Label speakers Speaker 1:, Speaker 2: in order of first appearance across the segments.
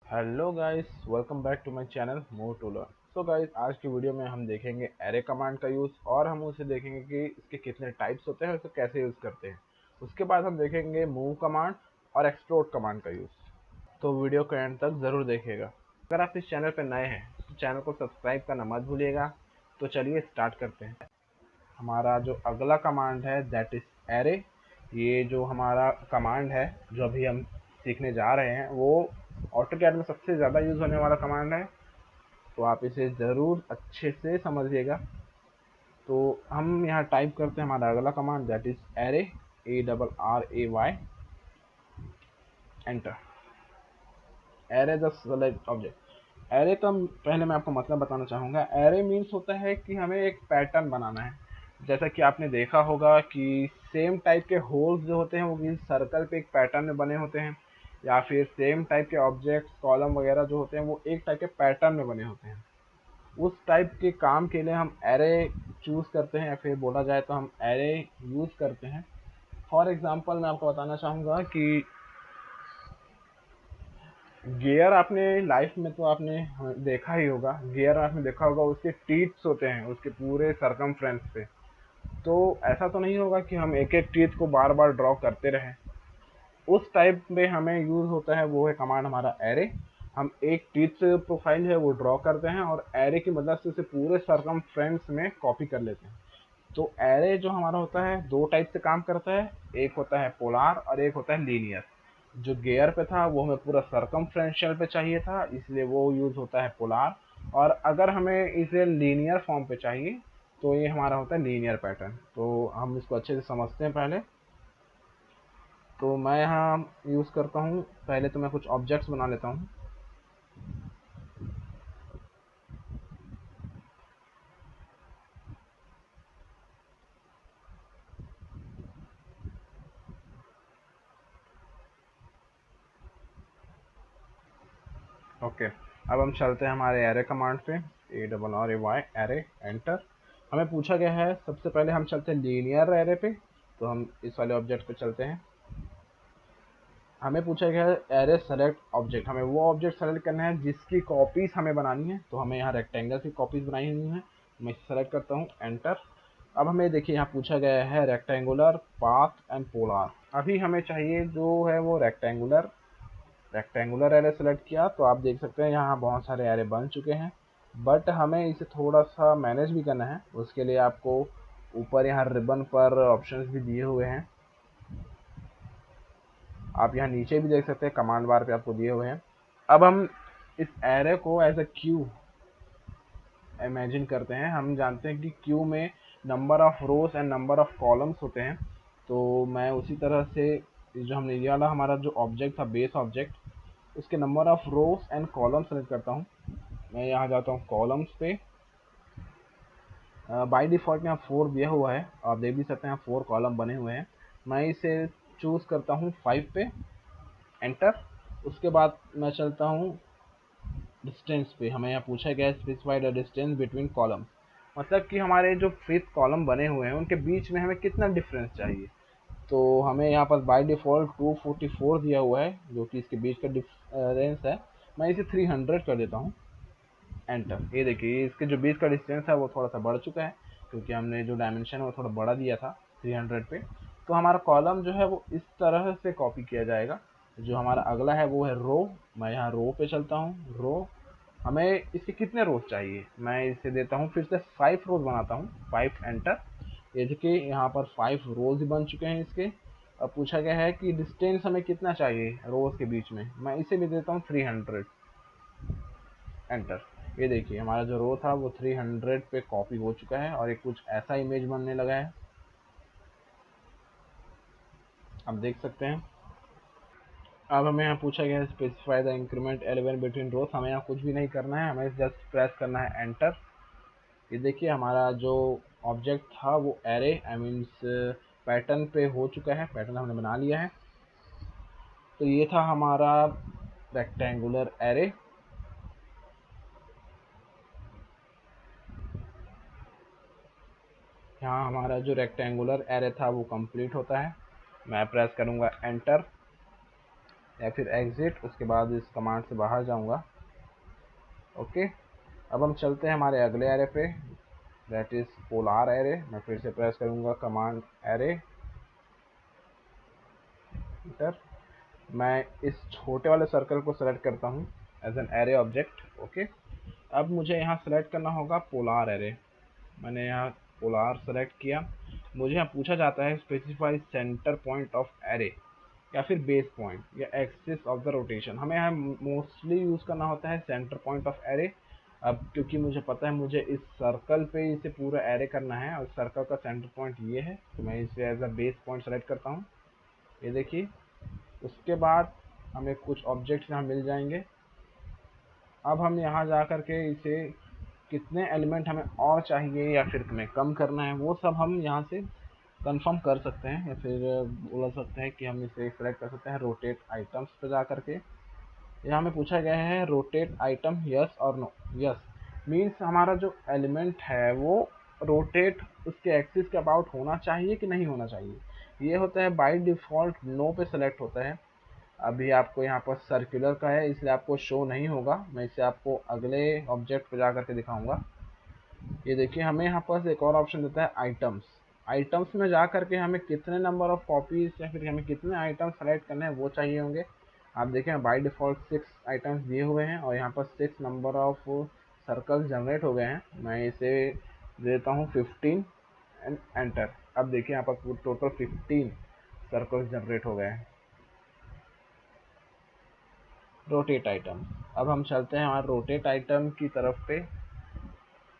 Speaker 1: Hello guys, welcome back to my channel more to learn. So guys, आज की video में हम देखेंगे एरे कमांड का यूज़ और हम उसे देखेंगे कि इसके कितने टाइप्स होते हैं और इसे कैसे यूज़ करते हैं। उसके बाद हम देखेंगे मूव कमांड और एक्सप्लोड कमांड का यूज़। तो वीडियो को एंड तक ज़रूर देखिएगा। अगर आप इस चैनल पर नए हैं तो चैनल को सब्सक्राइब करना मत भूलिएगा। तो चलिए स्टार्ट करते हैं। हमारा जो अगला कमांड है दैट इज़ एरे। ये जो हमारा कमांड है जो अभी हम सीखने जा रहे हैं वो ऑटोकैड में सबसे ज़्यादा यूज़ होने वाला कमांड है, तो आप इसे ज़रूर अच्छे से समझिएगा। तो हम यहाँ टाइप करते हैं हमारा अगला command that is array, ARRAY, enter. Array the select object. Array का पहले मैं आपको मतलब बताना चाहूँगा। एरे मीन्स होता है कि हमें एक पैटर्न बनाना है। जैसा कि आपने देखा होगा कि सेम टाइप के होल्स जो होते हैं वो किसी सर्कल पे एक पैटर्न में बने होते हैं, या फिर सेम टाइप के ऑब्जेक्ट्स कॉलम वगैरह जो होते हैं वो एक टाइप के पैटर्न में बने होते हैं। उस टाइप के काम के लिए हम एरे चूज़ करते हैं, या फिर बोला जाए तो हम एरे यूज़ करते हैं। फॉर एग्जांपल मैं आपको बताना चाहूँगा कि गियर आपने लाइफ में तो आपने देखा ही होगा। गियर आपने देखा होगा, उसके टीथ्स होते हैं उसके पूरे सरकमफ्रेंस पे। तो ऐसा तो नहीं होगा कि हम एक एक टीथ को बार बार ड्रॉ करते रहें। उस टाइप में हमें यूज़ होता है, वो है कमांड हमारा एरे। हम एक टीथ प्रोफाइल है वो ड्रॉ करते हैं और एरे की मदद से उसे पूरे सरकमफ्रेंस में कॉपी कर लेते हैं। तो एरे जो हमारा होता है दो टाइप से काम करता है। एक होता है पोलार और एक होता है लीनियर। जो गियर पे था वो हमें पूरा सरकमफ्रेंशियल पे चाहिए था, इसलिए वो यूज़ होता है पोलार। और अगर हमें इसे लीनियर फॉर्म पे चाहिए तो ये हमारा होता है लीनियर पैटर्न। तो हम इसको अच्छे से समझते हैं पहले। तो मैं यहाँ यूज़ करता हूँ, पहले तो मैं कुछ ऑब्जेक्ट्स बना लेता हूँ। ओके, अब हम चलते हैं हमारे एरे कमांड पे। ARRAY, array, enter. हमें पूछा गया है, सबसे पहले हम चलते हैं लीनियर एरे पे। तो हम इस वाले ऑब्जेक्ट पे चलते हैं। हमें पूछा गया है एरे सेलेक्ट ऑब्जेक्ट। हमें वो ऑब्जेक्ट सेलेक्ट करना है जिसकी कॉपीज हमें बनानी है। तो हमें यहाँ रेक्टेंगल की कॉपीज बनाई हुई हैं। मैं इसे सेलेक्ट करता हूँ, एंटर। अब हमें देखिए यहाँ पूछा गया है रेक्टेंगुलर, पाथ एंड पोलार। अभी हमें चाहिए जो है वो रेक्टेंगुलर। रेक्टेंगुलर एरे सेलेक्ट किया तो आप देख सकते हैं यहाँ बहुत सारे एरे बन चुके हैं। बट हमें इसे थोड़ा सा मैनेज भी करना है। उसके लिए आपको ऊपर यहाँ रिबन पर ऑप्शंस भी दिए हुए हैं। आप यहाँ नीचे भी देख सकते हैं, कमांड बार पे आपको दिए हुए हैं। अब हम इस एरे को एज अ क्यू इमेजिन करते हैं। हम जानते हैं कि क्यू में number of rose and number of columns होते हैं। तो मैं उसी तरह से जो हमने ये वाला हमारा जो ऑब्जेक्ट था बेस ऑब्जेक्ट, उसके number of rose and columns select करता हूँ। मैं यहाँ जाता हूँ कॉलम्स पे। बाय डिफ़ॉल्ट यहाँ 4 दिया हुआ है, आप देख भी सकते हैं यहाँ 4 कॉलम बने हुए हैं। मैं इसे चूज़ करता हूँ 5 पे, एंटर। उसके बाद मैं चलता हूँ डिस्टेंस पे। हमें यहाँ पूछा गया है specify the distance between column. मतलब कि हमारे जो 5th कॉलम बने हुए हैं उनके बीच में हमें कितना डिफरेंस चाहिए। तो हमें यहाँ पर बाय डिफ़ॉल्ट 244 दिया हुआ है जो कि इसके बीच का डिफरेंस है। मैं इसे 300 कर देता हूँ, एंटर। ये देखिए इसके जो बीच का डिस्टेंस है वो थोड़ा सा बढ़ चुका है, क्योंकि हमने जो डायमेंशन है वो थोड़ा बड़ा दिया था 300 पे। तो हमारा कॉलम जो है वो इस तरह से कॉपी किया जाएगा। जो हमारा अगला है वो है रो। मैं यहाँ रो पे चलता हूँ, रो। हमें इसके कितने रोज चाहिए, मैं इसे देता हूँ फिर से 5 रोज बनाता हूँ, 5, एंटर। ये देखिए यहाँ पर 5 रोज बन चुके हैं इसके। अब पूछा गया है कि डिस्टेंस हमें कितना चाहिए रोज के बीच में, मैं इसे भी देता हूँ 300, एंटर। ये देखिए हमारा जो रो था वो 300 पे कॉपी हो चुका है और एक कुछ ऐसा इमेज बनने लगा है, आप देख सकते हैं। अब हमें यहाँ पूछा गया है specify the increment element between rows. हमें यहाँ कुछ भी नहीं करना है, हमें जस्ट प्रेस करना है एंटर। ये देखिए हमारा जो ऑब्जेक्ट था वो एरे आई मीन्स पैटर्न पे हो चुका है, पैटर्न हमने बना लिया है। तो ये था हमारा रेक्टेंगुलर एरे। यहाँ हमारा जो रेक्टेंगुलर एरे था वो कंप्लीट होता है। मैं प्रेस करूँगा एंटर। या फिर एग्जिट, उसके बाद इस कमांड से बाहर जाऊंगा। ओके, अब हम चलते हैं हमारे अगले एरे पे, दैट इज पोलार एरे। मैं फिर से प्रेस करूंगा कमांड एरे, एंटर। मैं इस छोटे वाले सर्कल को सेलेक्ट करता हूँ as an array object. Okay, अब मुझे यहाँ सेलेक्ट करना होगा पोलार एरे। मैंने यहाँ पोलार सेलेक्ट किया। मुझे यहाँ पूछा जाता है specify centre point of array या फिर बेस पॉइंट या एक्सिस ऑफ द रोटेशन। हमें यहाँ मोस्टली यूज़ करना होता है सेंटर पॉइंट ऑफ एरे। अब क्योंकि मुझे पता है मुझे इस सर्कल पे इसे पूरा एरे करना है और सर्कल का सेंटर पॉइंट ये है, तो मैं इसे as a base point select करता हूँ। ये देखिए, उसके बाद हमें कुछ ऑब्जेक्ट्स यहाँ मिल जाएंगे। अब हम यहाँ जा कर के इसे कितने एलिमेंट हमें और चाहिए या फिर हमें कम करना है वो सब हम यहाँ से कंफर्म कर सकते हैं, या फिर बोल सकते हैं कि हम इसे सेलेक्ट कर सकते हैं रोटेट आइटम्स पे जा करके। यहाँ हमें पूछा गया है रोटेट आइटम यस और नो। यस मीन्स हमारा जो एलिमेंट है वो रोटेट उसके एक्सिस के अबाउट होना चाहिए कि नहीं होना चाहिए। ये होता है बाय डिफ़ॉल्ट नो पे सेलेक्ट होता है। अभी आपको यहाँ पर सर्कुलर का है इसलिए आपको शो नहीं होगा, मैं इसे आपको अगले ऑब्जेक्ट पे जा करके दिखाऊंगा। ये देखिए, हमें यहाँ पर एक और ऑप्शन देता है आइटम्स। आइटम्स में जा करके हमें कितने नंबर ऑफ कॉपीज या फिर हमें कितने आइटम्स सेलेक्ट करने हैं वो चाहिए होंगे। आप देखें बाय डिफ़ॉल्ट 6 आइटम्स दिए हुए हैं और यहाँ पर 6 नंबर ऑफ सर्कल्स जनरेट हो गए हैं। मैं इसे देता हूँ 15 एंड एंटर। अब देखिए यहाँ पर टोटल 15 सर्कल्स जनरेट हो गए हैं। Rotate item. अब हम चलते हैं हमारे रोटेट आइटम की तरफ पे।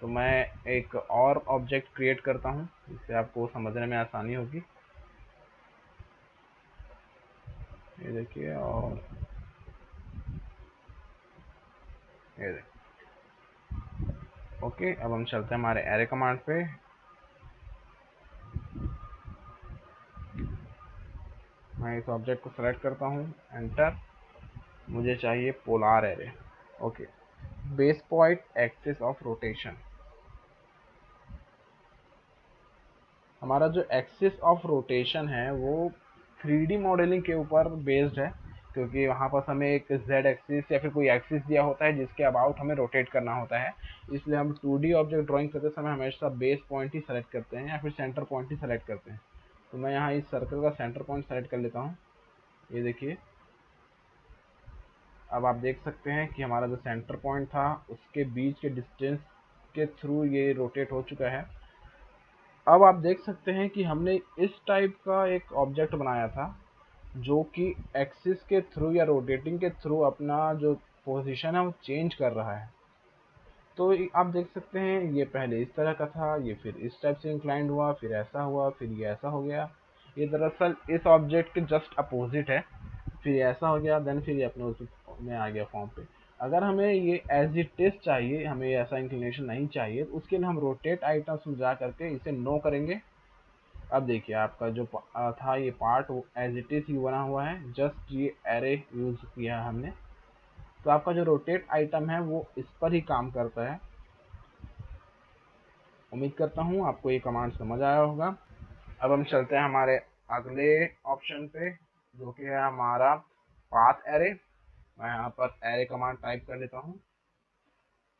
Speaker 1: तो मैं एक और ऑब्जेक्ट क्रिएट करता हूँ जिससे आपको समझने में आसानी होगी। ये देखिए, और ये देखिए। ओके, अब हम चलते हैं हमारे एरे कमांड पे। मैं इस ऑब्जेक्ट को सेलेक्ट करता हूँ, एंटर। मुझे चाहिए polar array. Okay, base point axis of rotation. हमारा जो एक्सिस ऑफ रोटेशन है वो 3D मॉडलिंग के ऊपर बेस्ड है, क्योंकि वहाँ पर हमें एक z एक्सिस या फिर कोई एक्सिस दिया होता है जिसके अबाउट हमें रोटेट करना होता है। इसलिए हम 2D ऑब्जेक्ट ड्राइंग करते समय हमेशा बेस पॉइंट ही सेलेक्ट करते हैं या फिर सेंटर पॉइंट ही सेलेक्ट करते हैं। तो मैं यहाँ इस सर्कल का सेंटर पॉइंट सेलेक्ट कर लेता हूँ। ये देखिए, अब आप देख सकते हैं कि हमारा जो सेंटर पॉइंट था उसके बीच के डिस्टेंस के थ्रू ये रोटेट हो चुका है। अब आप देख सकते हैं कि हमने इस टाइप का एक ऑब्जेक्ट बनाया था जो कि एक्सिस के थ्रू या रोटेटिंग के थ्रू अपना जो पोजीशन है वो चेंज कर रहा है। तो आप देख सकते हैं ये पहले इस तरह का था, ये फिर इस टाइप से इंक्लाइंड हुआ, फिर ऐसा हुआ, फिर ये ऐसा हो गया। ये दरअसल इस ऑब्जेक्ट के जस्ट अपोजिट है। फिर ऐसा हो गया, देन फिर ये अपने उसमें आ गया फॉर्म पे। अगर हमें ये एज इट इज चाहिए, हमें ऐसा इंक्लिनेशन नहीं चाहिए, तो उसके लिए हम रोटेट आइटम्स में जा करके इसे नो करेंगे। अब देखिए, आपका जो था ये पार्ट एज इट इज ही बना हुआ है, जस्ट ये एरे यूज किया है हमने। तो आपका जो रोटेट आइटम है वो इस पर ही काम करता है। उम्मीद करता हूँ आपको ये कमांड समझ आया होगा। अब हम चलते हैं हमारे अगले ऑप्शन पे, जो कि है हमारा पाथ एरे। मैं यहाँ पर एरे कमांड टाइप कर लेता हूँ,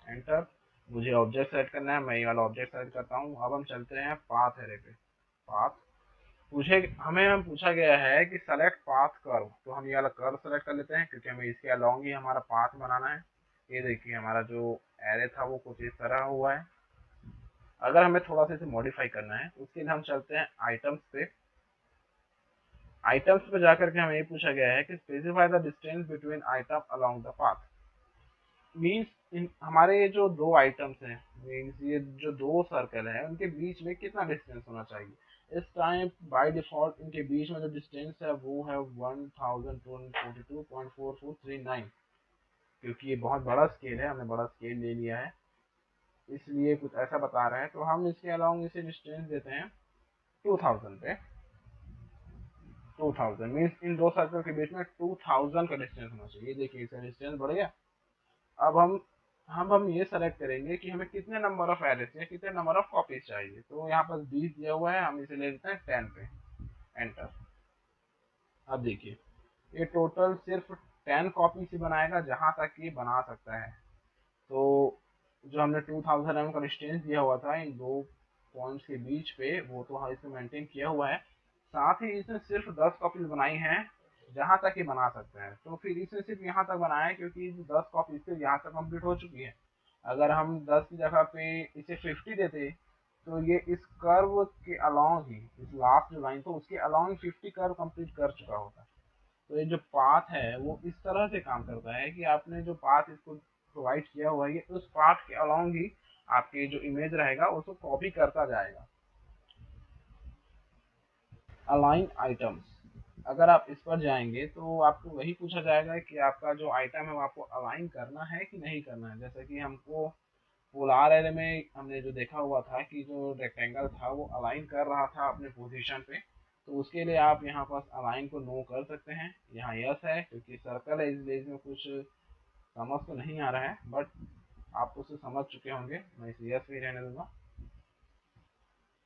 Speaker 1: एंटर। मुझे ऑब्जेक्ट सेलेक्ट करना है, मैं ये वाला ऑब्जेक्ट सेलेक्ट करता हूँ। अब हम चलते हैं पाथ एरे पे। पाथ पूछे हमें हम पूछा गया है कि सेलेक्ट पाथ कर्व, तो हम ये वाला कर्व सेलेक्ट कर लेते हैं क्योंकि हमें इसके अलोंग ही हमारा पाथ बनाना है। ये देखिए, हमारा जो एरे था वो कुछ इस तरह हुआ है। अगर हमें थोड़ा सा इसे मॉडिफाई करना है उसके लिए हम चलते हैं आइटम्स पे। आइटम्स पे जाकर के हमें ये पूछा गया है कि specify the distance between item along the path. Means हमारे ये जो दो आइटम्स हैं, मीन्स ये जो दो सर्कल है उनके बीच में कितना डिस्टेंस होना चाहिए। इस टाइम बाय डिफॉल्ट इनके बीच में जो डिस्टेंस है वो है 1242.4439। क्योंकि ये बहुत बड़ा स्केल है, हमने बड़ा स्केल ले लिया है इसलिए कुछ ऐसा बता रहा है। तो हम इसके अलावा इसे डिस्टेंस देते हैं 2000 पे। 2000 मीन्स इन दो सर्कल के बीच में 2000 का डिस्टेंस होना चाहिए। देखिए, इसका डिस्टेंस बढ़ गया। अब हम ये सेलेक्ट करेंगे कि हमें कितने नंबर ऑफ एरे चाहिए, कितने नंबर ऑफ कॉपीज चाहिए। तो यहाँ पर 20 दिया हुआ है, हम इसे ले लेते हैं 10 पे, एंटर। अब देखिए, ये टोटल सिर्फ 10 कॉपी से बनाएगा जहाँ तक ये बना सकता है। तो जो हमने 2000 mm का डिस्टेंस दिया हुआ था इन दो पॉइंट्स के बीच पे, वो तो इसमें मेंटेन किया हुआ है। साथ ही इसने सिर्फ 10 कॉपीज बनाई हैं जहाँ तक ये बना सकता है। तो फिर इसने सिर्फ यहाँ तक बनाया है क्योंकि 10 कॉपीज से यहाँ तक कंप्लीट हो चुकी है। अगर हम 10 की जगह पे इसे 50 देते तो ये इस कर्व के अलाउंग ही, इस लास्ट जो लाइन तो उसके अलाउंग 50 कर्व कंप्लीट कर चुका होता। तो ये जो पाथ है वो इस तरह से काम करता है कि आपने जो पाथ इसको प्रोवाइड किया हुआ है, उस पाथ के अलाउंग ही आपके जो इमेज रहेगा उसको कॉपी करता जाएगा। अलाइन आइटम्स, अगर आप इस पर जाएंगे तो आपको वही पूछा जाएगा कि आपका जो आइटम है वो आपको अलाइन करना है कि नहीं करना है। जैसे कि हमको पोलार एरे में हमने जो देखा हुआ था कि जो रेक्टेंगल था वो अलाइन कर रहा था अपने पोजीशन पे, तो उसके लिए आप यहाँ पास अलाइन को नो कर सकते हैं। यहाँ यस है क्योंकि सर्कल है, इसलिए इसमें कुछ समझ तो नहीं आ रहा है, बट आप उसे समझ चुके होंगे, मैं इसे यस भी रहने दूंगा।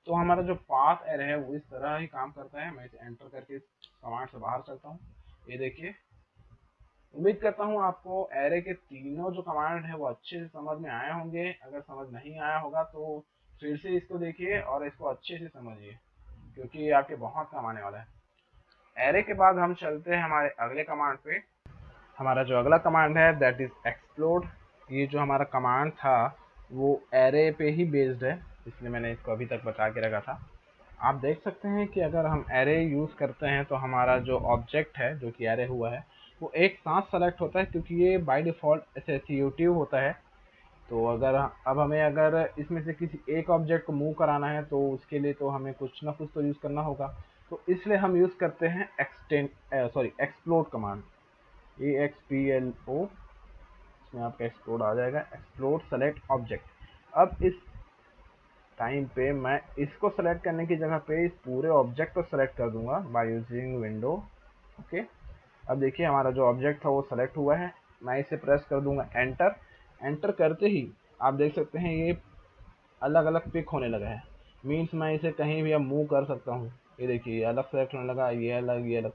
Speaker 1: तो हमारा जो पाथ एरे है वो इस तरह ही काम करता है। मैं इसे एंटर करके कमांड से बाहर चलता हूँ। ये देखिए, उम्मीद करता हूँ आपको एरे के तीनों जो कमांड है वो अच्छे से समझ में आए होंगे। अगर समझ नहीं आया होगा तो फिर से इसको देखिए और इसको अच्छे से समझिए, क्योंकि ये आपके बहुत काम आने वाला है। एरे के बाद हम चलते हैं हमारे अगले कमांड पे। हमारा जो अगला कमांड है दैट इज एक्सप्लोड। ये जो हमारा कमांड था वो एरे पे ही बेस्ड है, इसलिए मैंने इसको अभी तक बचा के रखा था। आप देख सकते हैं कि अगर हम एरे यूज़ करते हैं तो हमारा जो ऑब्जेक्ट है जो कि एरे हुआ है वो एक साथ सेलेक्ट होता है, क्योंकि ये बाय डिफ़ॉल्ट एसोसिएटिव होता है। तो अगर अब हमें अगर इसमें से किसी एक ऑब्जेक्ट को मूव कराना है तो उसके लिए तो हमें कुछ ना कुछ तो यूज़ करना होगा। तो इसलिए हम यूज़ करते हैं एक्सप्लोड कमांड, EXPLO। इसमें आपका एक्सप्लोड आ जाएगा, एक्सप्लोड सेलेक्ट ऑब्जेक्ट। अब इस टाइम पे मैं इसको सेलेक्ट करने की जगह पे इस पूरे ऑब्जेक्ट को सेलेक्ट कर दूंगा बाय यूजिंग विंडो। ओके, अब देखिए हमारा जो ऑब्जेक्ट था वो सेलेक्ट हुआ है। मैं इसे प्रेस कर दूंगा एंटर। एंटर करते ही आप देख सकते हैं ये अलग अलग पिक होने लगा है। मीन्स मैं इसे कहीं भी अब मूव कर सकता हूँ। ये देखिए ये अलग सेलेक्ट होने लगा, ये अलग, ये अलग,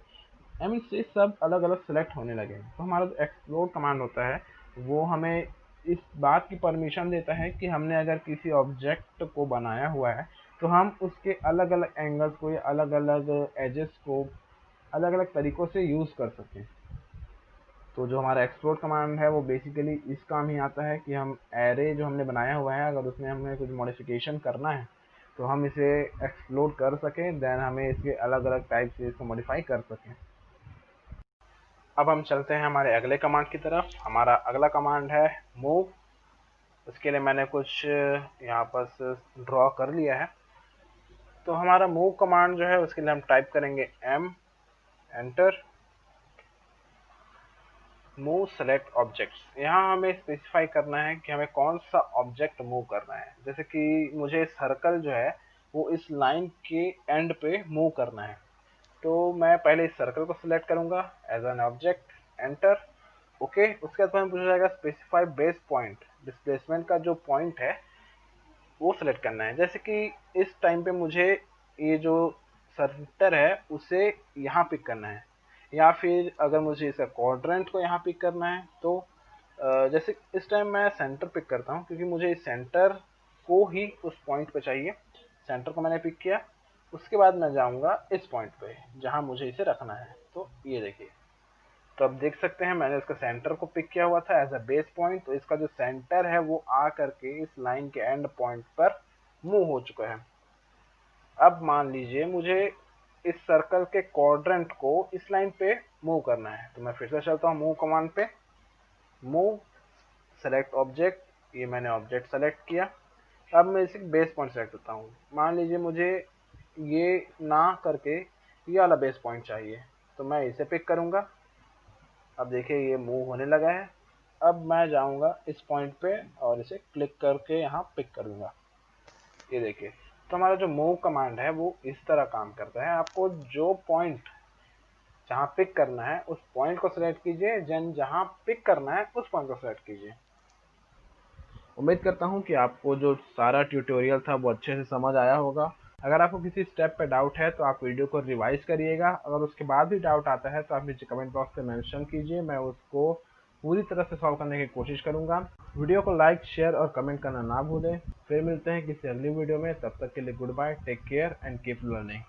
Speaker 1: आई मीन ये सब अलग अलग सेलेक्ट होने लगे। तो हमारा जो एक्सप्लोर कमांड होता है वो हमें इस बात की परमिशन देता है कि हमने अगर किसी ऑब्जेक्ट को बनाया हुआ है तो हम उसके अलग अलग एंगल्स को या अलग अलग एजेस को अलग अलग तरीक़ों से यूज़ कर सकें। तो जो हमारा एक्सप्लोर कमांड है वो बेसिकली इस काम ही आता है कि हम एरे जो हमने बनाया हुआ है अगर उसमें हमें कुछ मॉडिफिकेशन करना है तो हम इसे एक्सप्लोर कर सकें, देन हमें इसके अलग अलग टाइप से इसको मॉडिफाई कर सकें। अब हम चलते हैं हमारे अगले कमांड की तरफ। हमारा अगला कमांड है मूव। उसके लिए मैंने कुछ यहाँ पर ड्रॉ कर लिया है। तो हमारा मूव कमांड जो है उसके लिए हम टाइप करेंगे M, enter, move select objects. यहाँ हमें स्पेसिफाई करना है कि हमें कौन सा ऑब्जेक्ट मूव करना है। जैसे कि मुझे सर्कल जो है वो इस लाइन के एंड पे मूव करना है, तो मैं पहले इस सर्कल को सिलेक्ट करूंगा as an object, enter. Okay, उसके बाद हमें पूछा जाएगा स्पेसिफाई बेस पॉइंट, डिस्प्लेसमेंट का जो पॉइंट है वो सिलेक्ट करना है। जैसे कि इस टाइम पे मुझे ये जो सेंटर है उसे यहाँ पिक करना है, या फिर अगर मुझे इसका क्वाड्रेंट को यहाँ पिक करना है तो जैसे इस टाइम मैं सेंटर पिक करता हूँ क्योंकि मुझे इस सेंटर को ही उस पॉइंट पे चाहिए। सेंटर को मैंने पिक किया, उसके बाद मैं जाऊँगा इस पॉइंट पे जहाँ मुझे इसे रखना है। तो ये देखिए, तो अब देख सकते हैं मैंने इसका सेंटर को पिक किया हुआ था एज अ बेस पॉइंट, तो इसका जो सेंटर है वो आ करके इस लाइन के एंड पॉइंट पर मूव हो चुका है। अब मान लीजिए मुझे इस सर्कल के क्वाड्रेंट को इस लाइन पे मूव करना है, तो मैं फिर से चलता हूँ मूव कमांड पे। मूव सेलेक्ट ऑब्जेक्ट, ये मैंने ऑब्जेक्ट सेलेक्ट किया। अब मैं इसे बेस पॉइंट सेलेक्ट करता हूँ। मान लीजिए मुझे ये ना करके ये वाला बेस पॉइंट चाहिए, तो मैं इसे पिक करूँगा। अब देखिए ये मूव होने लगा है। अब मैं जाऊंगा इस पॉइंट पे और इसे क्लिक करके यहाँ पिक कर दूंगा। ये देखिए, तो हमारा जो मूव कमांड है वो इस तरह काम करता है। आपको जो पॉइंट जहाँ पिक करना है उस पॉइंट को सिलेक्ट कीजिए, जहाँ पिक करना है उस पॉइंट को सिलेक्ट कीजिए। उम्मीद करता हूँ कि आपको जो सारा ट्यूटोरियल था वो अच्छे से समझ आया होगा। अगर आपको किसी स्टेप पे डाउट है तो आप वीडियो को रिवाइज करिएगा। अगर उसके बाद भी डाउट आता है तो आप नीचे कमेंट बॉक्स में मेंशन कीजिए, मैं उसको पूरी तरह से सॉल्व करने की कोशिश करूंगा। वीडियो को लाइक, शेयर और कमेंट करना ना भूलें। फिर मिलते हैं किसी अगली वीडियो में, तब तक के लिए goodbye, take care and keep learning.